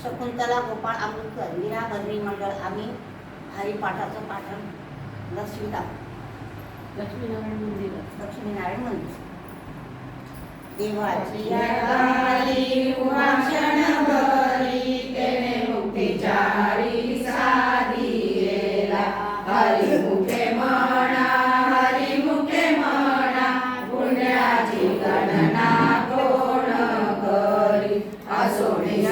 शकुंतला गोपाळ अमृतकर मीरा भद्री मंडळ आम्ही हरिपाठाचं पाठन लक्ष्मीनारायण मंदिर देवाची यारी उहाक्षणभरी तेने मुक्तीचारी साधिला हरिमुखे म्हणा पुण्याची गणना कोण करी असोनी